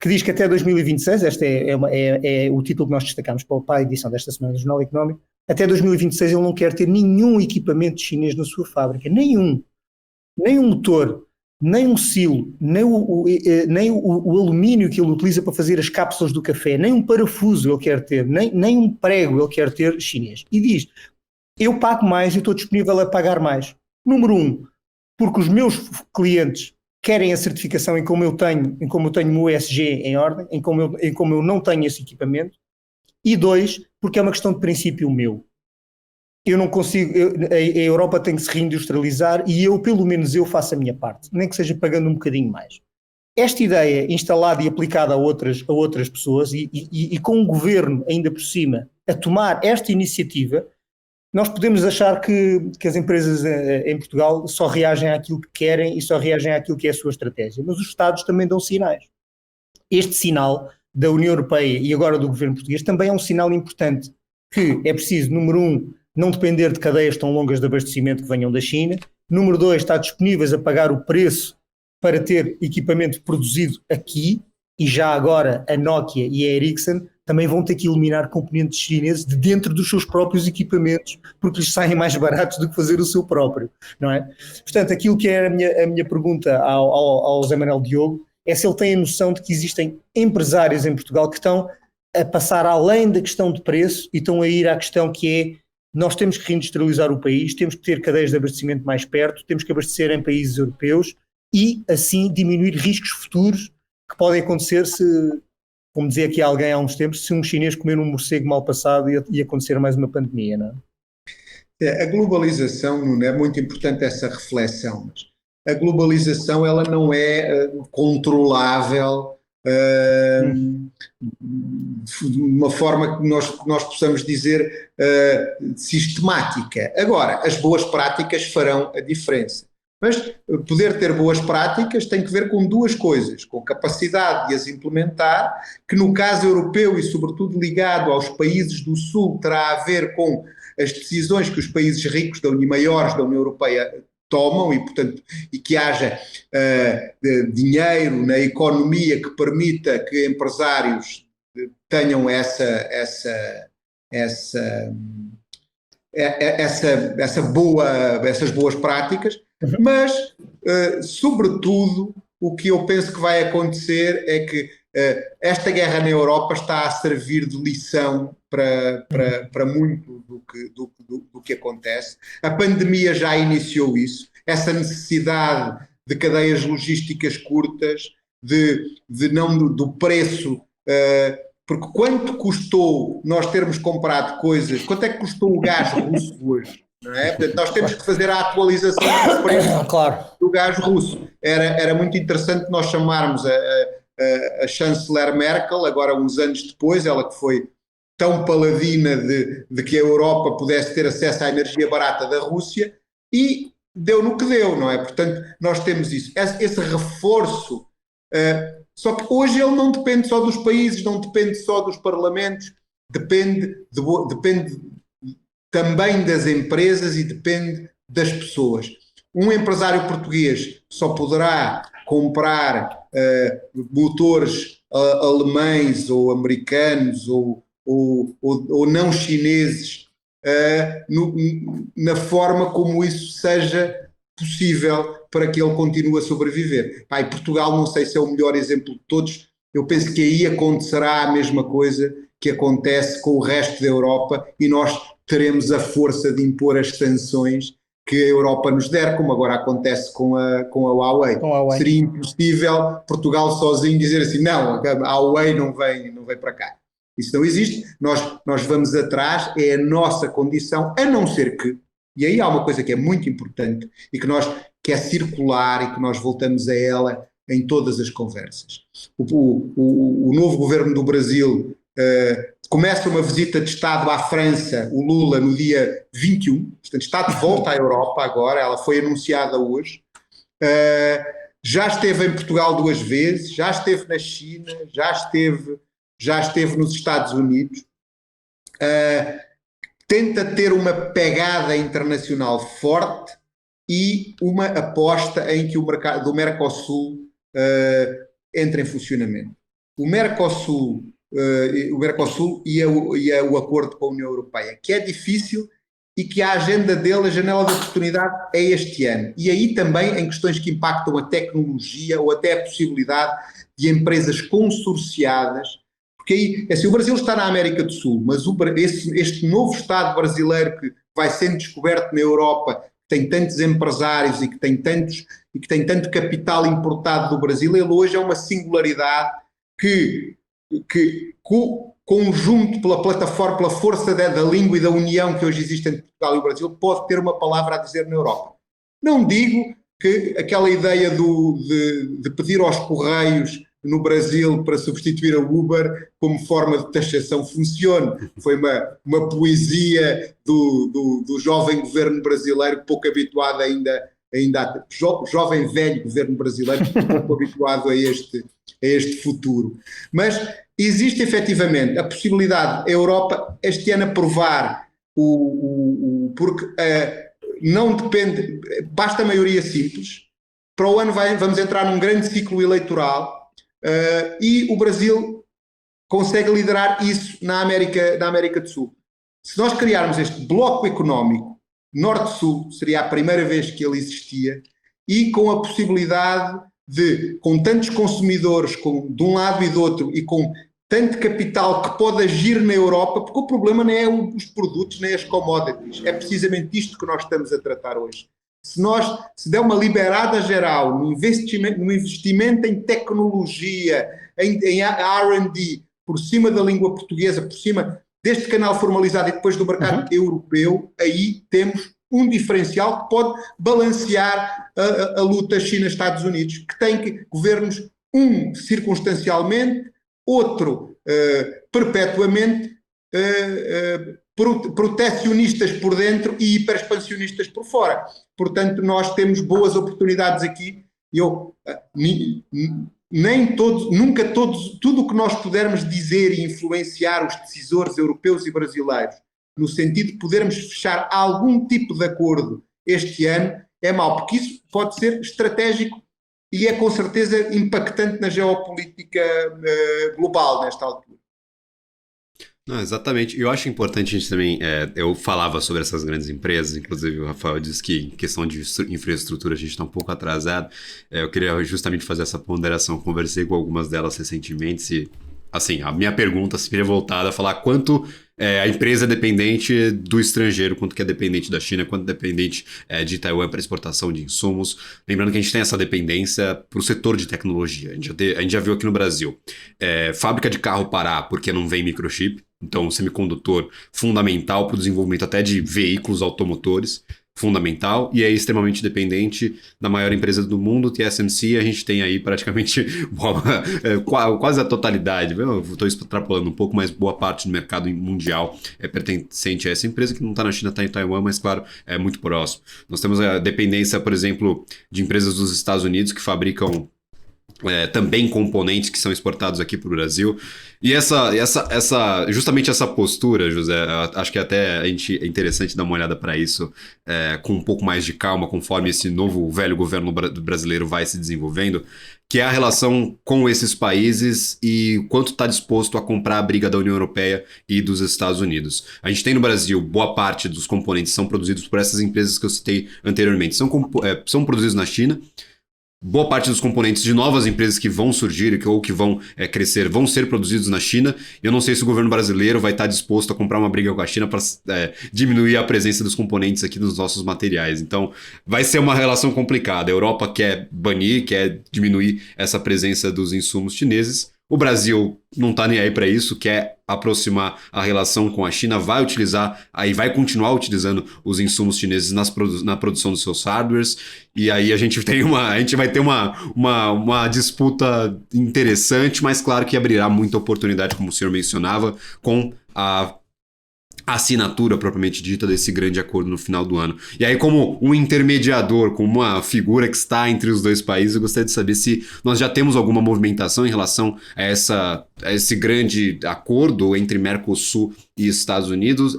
que diz que até 2026, este é o título que nós destacamos para a edição desta semana do Jornal Económico, até 2026 ele não quer ter nenhum equipamento chinês na sua fábrica, nenhum motor, nem um silo, nem o alumínio que ele utiliza para fazer as cápsulas do café, nem um parafuso ele quer ter, nem um prego ele quer ter chinês. E diz, eu pago mais e estou disponível a pagar mais. Número 1, porque os meus clientes querem a certificação em como eu tenho o meu ESG em ordem, em como eu não tenho esse equipamento. E 2, porque é uma questão de princípio meu. Eu não consigo, a Europa tem que se reindustrializar e pelo menos eu faço a minha parte, nem que seja pagando um bocadinho mais. Esta ideia instalada e aplicada a outras pessoas e com o governo ainda por cima a tomar esta iniciativa, nós podemos achar que as empresas em Portugal só reagem àquilo que querem e só reagem àquilo que é a sua estratégia, mas os Estados também dão sinais. Este sinal da União Europeia e agora do governo português também é um sinal importante, que é preciso, número 1, não depender de cadeias tão longas de abastecimento que venham da China, número 2, estar disponíveis a pagar o preço para ter equipamento produzido aqui, e já agora a Nokia e a Ericsson também vão ter que eliminar componentes chineses de dentro dos seus próprios equipamentos, porque lhes saem mais baratos do que fazer o seu próprio, não é? Portanto, aquilo que era a minha pergunta ao José Manuel Diogo é se ele tem a noção de que existem empresários em Portugal que estão a passar além da questão de preço e estão a ir à questão que é, nós temos que reindustrializar o país, temos que ter cadeias de abastecimento mais perto, temos que abastecer em países europeus e, assim, diminuir riscos futuros que podem acontecer se, como dizia aqui alguém há uns tempos, se um chinês comer um morcego mal passado ia acontecer mais uma pandemia, não é? A globalização, não é muito importante essa reflexão, mas a globalização ela não é controlável de uma forma que nós possamos dizer sistemática. Agora, as boas práticas farão a diferença. Mas poder ter boas práticas tem que ver com duas coisas, com capacidade de as implementar, que no caso europeu e sobretudo ligado aos países do Sul terá a ver com as decisões que os países ricos maiores da União Europeia tomam e que haja dinheiro na economia que permita que empresários tenham essas boas práticas, mas, sobretudo, o que eu penso que vai acontecer é que esta guerra na Europa está a servir de lição para muito do que acontece. A pandemia já iniciou isso, essa necessidade de cadeias logísticas curtas, do preço, porque quanto custou nós termos comprado coisas, quanto é que custou o gás russo hoje? Não é? Portanto, nós temos que fazer a atualização do preço do gás russo. Era muito interessante nós chamarmos a chanceler Merkel, agora uns anos depois, ela que foi tão paladina de que a Europa pudesse ter acesso à energia barata da Rússia, e deu no que deu, não é? Portanto, nós temos isso, esse reforço, só que hoje ele não depende só dos países, não depende só dos parlamentos, depende também das empresas e depende das pessoas. Um empresário português só poderá comprar motores alemães ou americanos ou não chineses na forma como isso seja possível para que ele continue a sobreviver. E Portugal não sei se é o melhor exemplo de todos, eu penso que aí acontecerá a mesma coisa que acontece com o resto da Europa e nós teremos a força de impor as sanções que a Europa nos der, como agora acontece com a Huawei. Seria impossível Portugal sozinho dizer assim, não, a Huawei não vem para cá. Isso não existe, nós vamos atrás, é a nossa condição, a não ser que, e aí há uma coisa que é muito importante e que é circular e que nós voltamos a ela em todas as conversas. O novo governo do Brasil começa uma visita de Estado à França, o Lula, no dia 21, portanto está de volta à Europa agora, ela foi anunciada hoje, já esteve em Portugal 2 vezes, já esteve na China, já esteve nos Estados Unidos, tenta ter uma pegada internacional forte e uma aposta em que o mercado do Mercosul entre em funcionamento. O Mercosul e o acordo com a União Europeia, que é difícil e que a agenda dele, a janela de oportunidade é este ano. E aí também em questões que impactam a tecnologia ou até a possibilidade de empresas consorciadas, porque aí, assim, o Brasil está na América do Sul, mas este novo Estado brasileiro que vai sendo descoberto na Europa, que tem tantos empresários e que tem tanto capital importado do Brasil, ele hoje é uma singularidade que conjunto pela plataforma, pela força da língua e da união que hoje existe entre Portugal e o Brasil, pode ter uma palavra a dizer na Europa. Não digo que aquela ideia de pedir aos Correios no Brasil para substituir a Uber como forma de taxação funcione. Foi uma poesia do jovem governo brasileiro, pouco habituado ainda jovem velho governo brasileiro, pouco habituado a este futuro. Mas existe efetivamente a possibilidade, a Europa este ano aprovar porque não depende, basta a maioria simples, para o ano vamos entrar num grande ciclo eleitoral e o Brasil consegue liderar isso na América do Sul. Se nós criarmos este bloco económico Norte-Sul, seria a primeira vez que ele existia, e com a possibilidade de, com tantos consumidores de um lado e do outro, e com tanto capital que pode agir na Europa, porque o problema não é os produtos nem as commodities, é precisamente isto que nós estamos a tratar hoje. Se der uma liberada geral no investimento em tecnologia, em R&D, por cima da língua portuguesa, por cima deste canal formalizado e depois do mercado europeu, aí temos um diferencial que pode balancear a luta China-Estados Unidos, que tem governos, circunstancialmente, outro perpetuamente, protecionistas por dentro e hiperexpansionistas por fora. Portanto, nós temos boas oportunidades aqui. Tudo o que nós pudermos dizer e influenciar os decisores europeus e brasileiros no sentido de podermos fechar algum tipo de acordo este ano é mau, porque isso pode ser estratégico e é com certeza impactante na geopolítica global nesta altura. Não, exatamente. Eu acho importante a gente também. Eu falava sobre essas grandes empresas, inclusive o Rafael disse que em questão de infraestrutura a gente está um pouco atrasado. Eu queria justamente fazer essa ponderação. Conversei com algumas delas recentemente. Assim, a minha pergunta seria voltada a falar quanto a empresa é dependente do estrangeiro, quanto que é dependente da China, quanto é dependente de Taiwan para exportação de insumos. Lembrando que a gente tem essa dependência para o setor de tecnologia. A gente já viu aqui no Brasil fábrica de carro parar porque não vem microchip. Então, semicondutor fundamental para o desenvolvimento até de veículos automotores, fundamental, e é extremamente dependente da maior empresa do mundo, TSMC. A gente tem aí praticamente quase a totalidade, eu estou extrapolando um pouco, mas boa parte do mercado mundial é pertencente a essa empresa, que não está na China, está em Taiwan, mas claro, é muito próximo. Nós temos a dependência, por exemplo, de empresas dos Estados Unidos que fabricam também componentes que são exportados aqui para o Brasil. E justamente essa postura, José, acho que até é interessante dar uma olhada para isso com um pouco mais de calma, conforme esse novo velho governo brasileiro vai se desenvolvendo, que é a relação com esses países e quanto está disposto a comprar a briga da União Europeia e dos Estados Unidos. A gente tem no Brasil, boa parte dos componentes são produzidos por essas empresas que eu citei anteriormente. São produzidos na China. Boa parte dos componentes de novas empresas que vão surgir ou que vão crescer vão ser produzidos na China. E eu não sei se o governo brasileiro vai estar disposto a comprar uma briga com a China para diminuir a presença dos componentes aqui nos nossos materiais. Então, vai ser uma relação complicada. A Europa quer banir, quer diminuir essa presença dos insumos chineses. O Brasil não está nem aí para isso, quer aproximar a relação com a China, vai continuar utilizando os insumos chineses na produção dos seus hardwares, e aí a gente vai ter uma disputa interessante, mas claro que abrirá muita oportunidade, como o senhor mencionava, com a assinatura propriamente dita desse grande acordo no final do ano. E aí, como um intermediador, como uma figura que está entre os dois países, eu gostaria de saber se nós já temos alguma movimentação em relação a esse grande acordo entre Mercosul e Estados Unidos,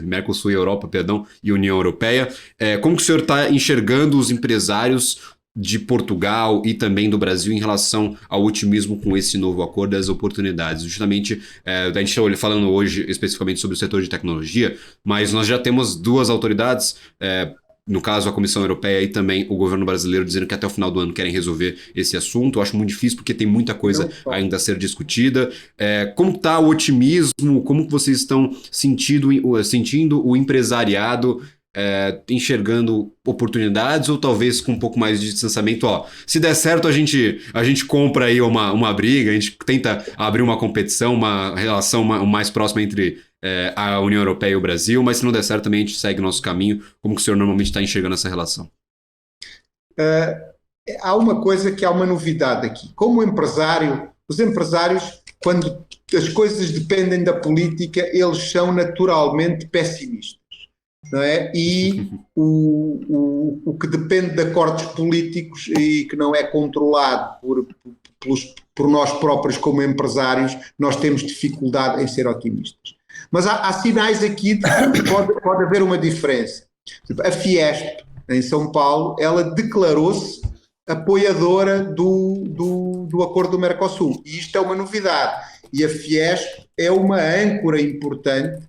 Mercosul e Europa, perdão, e União Europeia. Como que o senhor está enxergando os empresários de Portugal e também do Brasil em relação ao otimismo com esse novo acordo e as oportunidades? Justamente, a gente está falando hoje especificamente sobre o setor de tecnologia, mas nós já temos duas autoridades, no caso a Comissão Europeia e também o governo brasileiro, dizendo que até o final do ano querem resolver esse assunto. Eu acho muito difícil porque tem muita coisa ainda a ser discutida. Como está o otimismo? Como que vocês estão sentindo o empresariado enxergando oportunidades, ou talvez com um pouco mais de distanciamento? Se der certo a gente compra aí uma briga, a gente tenta abrir uma competição, uma relação mais próxima entre a União Europeia e o Brasil, mas se não der certo também a gente segue o nosso caminho. Como que o senhor normalmente está enxergando essa relação? Há uma coisa que há uma novidade aqui. Como empresário, os empresários, quando as coisas dependem da política, eles são naturalmente pessimistas. Não é? E o que depende de acordos políticos e que não é controlado por nós próprios como empresários, nós temos dificuldade em ser otimistas. Mas há sinais aqui de que pode haver uma diferença. A Fiesp, em São Paulo, ela declarou-se apoiadora do acordo do Mercosul. E isto é uma novidade. E a Fiesp é uma âncora importante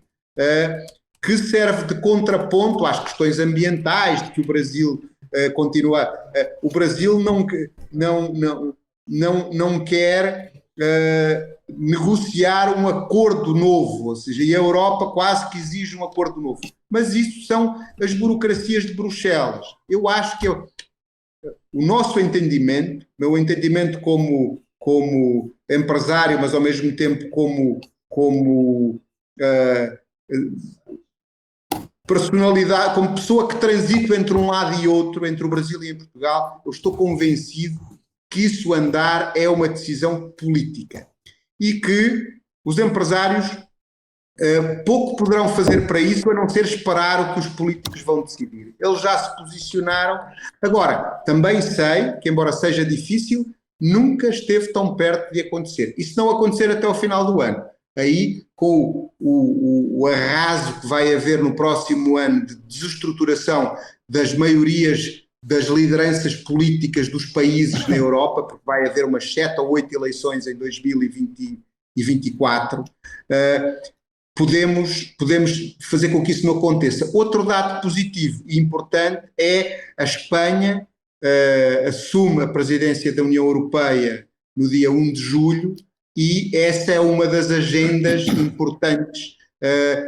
que serve de contraponto às questões ambientais, de que o Brasil continua. O Brasil não quer negociar um acordo novo, ou seja, e a Europa quase que exige um acordo novo. Mas isso são as burocracias de Bruxelas. Eu acho que o nosso entendimento, meu entendimento como empresário, mas ao mesmo tempo como personalidade, como pessoa que transito entre um lado e outro, entre o Brasil e em Portugal, eu estou convencido que isso andar é uma decisão política e que os empresários pouco poderão fazer para isso, a não ser esperar o que os políticos vão decidir. Eles já se posicionaram. Agora, também sei que, embora seja difícil, nunca esteve tão perto de acontecer. E se não acontecer até ao final do ano, aí, com o arraso que vai haver no próximo ano de desestruturação das maiorias das lideranças políticas dos países na Europa, porque vai haver umas 7 ou 8 eleições em 2024, podemos fazer com que isso não aconteça. Outro dado positivo e importante é a Espanha assume a presidência da União Europeia no dia 1 de julho e essa é uma das agendas importantes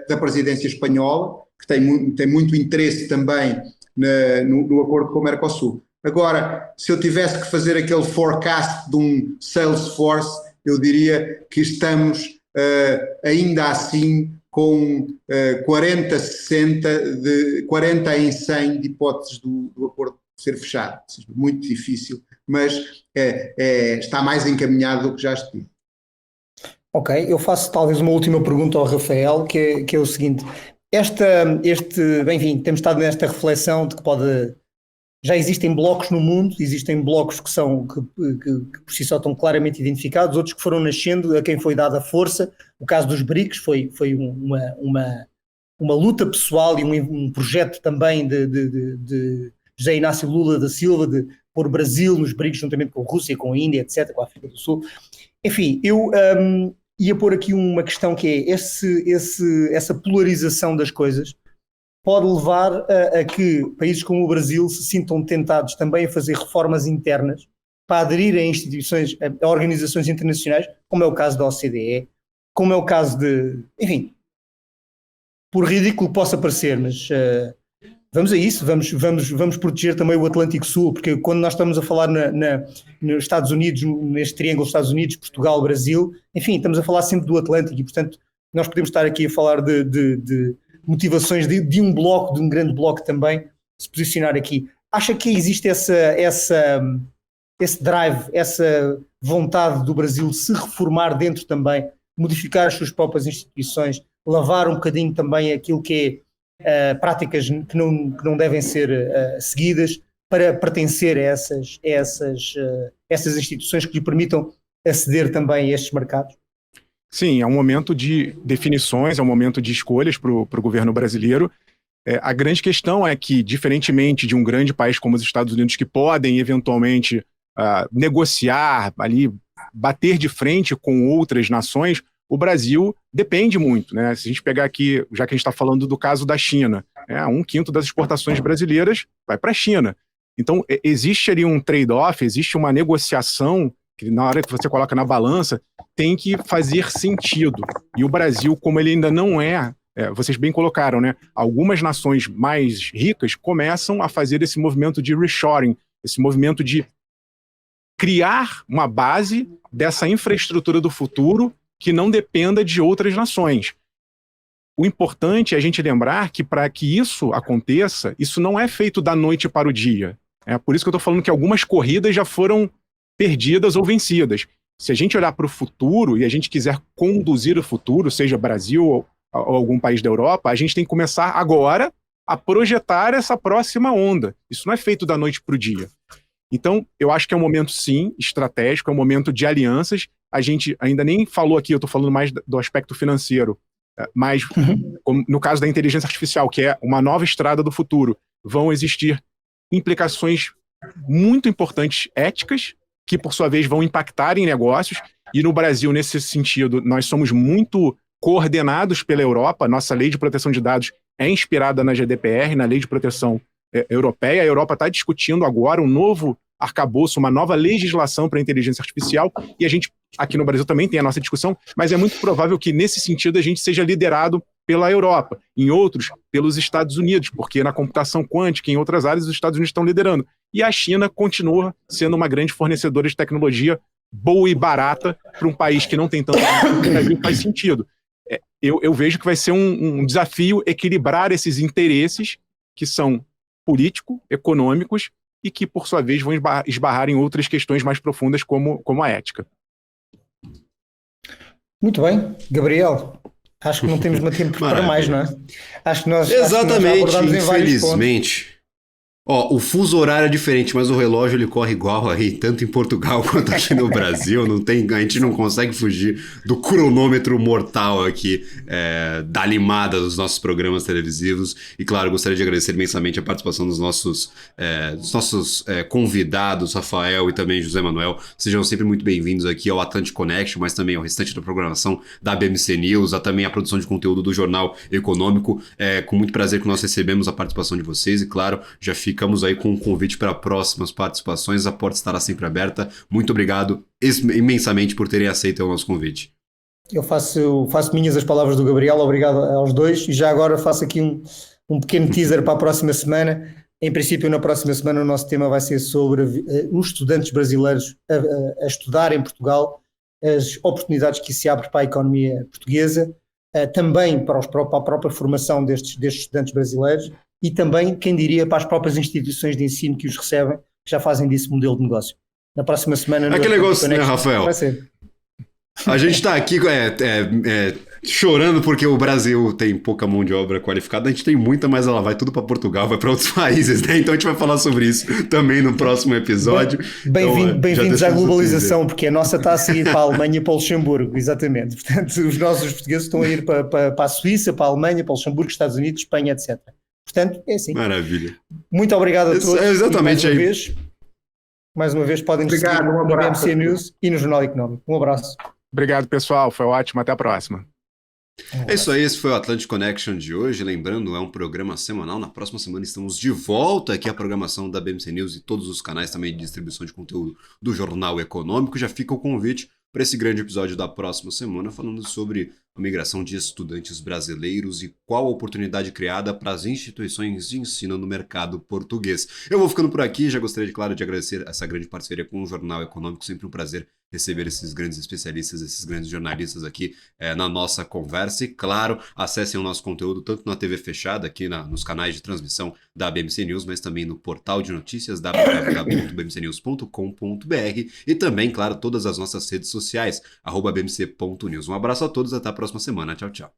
da presidência espanhola, que tem muito interesse também no acordo com o Mercosul. Agora, se eu tivesse que fazer aquele forecast de um Salesforce, eu diria que estamos ainda assim com 40 em 100 de hipóteses do acordo ser fechado. Muito difícil, mas está mais encaminhado do que já estive. Ok, eu faço talvez uma última pergunta ao Rafael, que é o seguinte, enfim, temos estado nesta reflexão de que já existem blocos no mundo, existem blocos que por si só estão claramente identificados, outros que foram nascendo, a quem foi dada força. O caso dos BRICS foi uma luta pessoal e um projeto também de José Inácio Lula da Silva, de pôr o Brasil nos BRICS juntamente com a Rússia, com a Índia, etc., com a África do Sul. Enfim, eu ia pôr aqui uma questão que é essa polarização das coisas pode levar a que países como o Brasil se sintam tentados também a fazer reformas internas para aderir a instituições, a organizações internacionais, como é o caso da OCDE, como é o caso enfim, por ridículo que possa parecer, mas vamos a isso, vamos proteger também o Atlântico Sul, porque quando nós estamos a falar nos Estados Unidos, neste triângulo Estados Unidos, Portugal, Brasil, enfim, estamos a falar sempre do Atlântico e, portanto, nós podemos estar aqui a falar de motivações de um bloco, de um grande bloco também, se posicionar aqui. Acha que existe esse drive, essa vontade do Brasil de se reformar dentro também, modificar as suas próprias instituições, lavar um bocadinho também aquilo que é práticas que não devem ser seguidas para pertencer a essas instituições que lhe permitam aceder também a estes mercados? Sim, é um momento de definições, é um momento de escolhas para o governo brasileiro. A grande questão é que, diferentemente de um grande país como os Estados Unidos, que podem eventualmente negociar, ali, bater de frente com outras nações, o Brasil depende muito, né? Se a gente pegar aqui, já que a gente está falando do caso da China, 1/5 das exportações brasileiras vai para a China. Então, existe ali um trade-off, existe uma negociação que na hora que você coloca na balança, tem que fazer sentido. E o Brasil, como ele ainda não vocês bem colocaram, né? Algumas nações mais ricas começam a fazer esse movimento de reshoring, esse movimento de criar uma base dessa infraestrutura do futuro que não dependa de outras nações. O importante é a gente lembrar que para que isso aconteça, isso não é feito da noite para o dia. É por isso que eu estou falando que algumas corridas já foram perdidas ou vencidas. Se a gente olhar para o futuro e a gente quiser conduzir o futuro, seja Brasil ou algum país da Europa, a gente tem que começar agora a projetar essa próxima onda. Isso não é feito da noite para o dia. Então, eu acho que é um momento, sim, estratégico, é um momento de alianças. A gente ainda nem falou aqui, eu estou falando mais do aspecto financeiro, mas no caso da inteligência artificial, que é uma nova estrada do futuro, vão existir implicações muito importantes éticas, que por sua vez vão impactar em negócios, e no Brasil, nesse sentido, nós somos muito coordenados pela Europa. Nossa lei de proteção de dados é inspirada na GDPR, na lei de proteção europeia. A Europa está discutindo agora um novo arcabouço, uma nova legislação para a inteligência artificial, e a gente aqui no Brasil também tem a nossa discussão, mas é muito provável que nesse sentido a gente seja liderado pela Europa, em outros pelos Estados Unidos, porque na computação quântica, em outras áreas, os Estados Unidos estão liderando. E a China continua sendo uma grande fornecedora de tecnologia boa e barata para um país que não tem tanto tempo, faz sentido. Eu vejo que vai ser um desafio equilibrar esses interesses que são político-econômicos e que, por sua vez, vão esbarrar em outras questões mais profundas como a ética. Muito bem, Gabriel. Acho que não temos muito tempo para mais, não é? Acho que nós Exatamente, abordamos em vários pontos. infelizmente. Ó, o fuso horário é diferente, mas o relógio ele corre igual aí, tanto em Portugal quanto aqui no Brasil. A gente não consegue fugir do cronômetro mortal aqui, da limada dos nossos programas televisivos. E claro, gostaria de agradecer imensamente a participação dos nossos convidados, Rafael e também José Manuel. Sejam sempre muito bem-vindos aqui ao Atlantic Connection, mas também ao restante da programação da BMC News, também a produção de conteúdo do Jornal Econômico. Com muito prazer que nós recebemos a participação de vocês e claro, já ficamos aí com um convite para próximas participações, a porta estará sempre aberta. Muito obrigado imensamente por terem aceito o nosso convite. Eu faço minhas as palavras do Gabriel, obrigado aos dois, e já agora faço aqui um pequeno teaser para a próxima semana. Em princípio, na próxima semana o nosso tema vai ser sobre os estudantes brasileiros a estudar em Portugal, as oportunidades que se abrem para a economia portuguesa, também para a própria formação destes estudantes brasileiros e também, quem diria, para as próprias instituições de ensino que os recebem, que já fazem disso modelo de negócio. Na próxima semana... Aquele negócio, né, Rafael? Vai ser. A gente está aqui chorando porque o Brasil tem pouca mão de obra qualificada, a gente tem muita, mas ela vai tudo para Portugal, vai para outros países, né? Então a gente vai falar sobre isso também no próximo episódio. Bem-vindos à globalização, porque a nossa está a seguir para a Alemanha e para o Luxemburgo, exatamente. Portanto, os portugueses estão a ir para a Suíça, para a Alemanha, para o Luxemburgo, Estados Unidos, Espanha, etc. Portanto, é assim. Maravilha. Muito obrigado a todos. Exatamente aí. Mais uma vez podem nos seguir no BMC News e no Jornal Económico. Um abraço. Obrigado, pessoal. Foi ótimo. Até a próxima. É isso aí, esse foi o Atlantic Connection de hoje. Lembrando, é um programa semanal. Na próxima semana estamos de volta aqui à programação da BMC News e todos os canais também de distribuição de conteúdo do Jornal Econômico. Já fica o convite para esse grande episódio da próxima semana, falando sobre a migração de estudantes brasileiros e qual a oportunidade criada para as instituições de ensino no mercado português. Eu vou ficando por aqui, já gostaria, claro, de agradecer essa grande parceria com o Jornal Econômico, sempre um prazer receber esses grandes especialistas, esses grandes jornalistas aqui na nossa conversa. E, claro, acessem o nosso conteúdo tanto na TV fechada, aqui nos canais de transmissão da BMC News, mas também no portal de notícias www.bmcnews.com.br e também, claro, todas as nossas redes sociais, @bmc.news. Um abraço a todos, até a próxima semana. Tchau, tchau.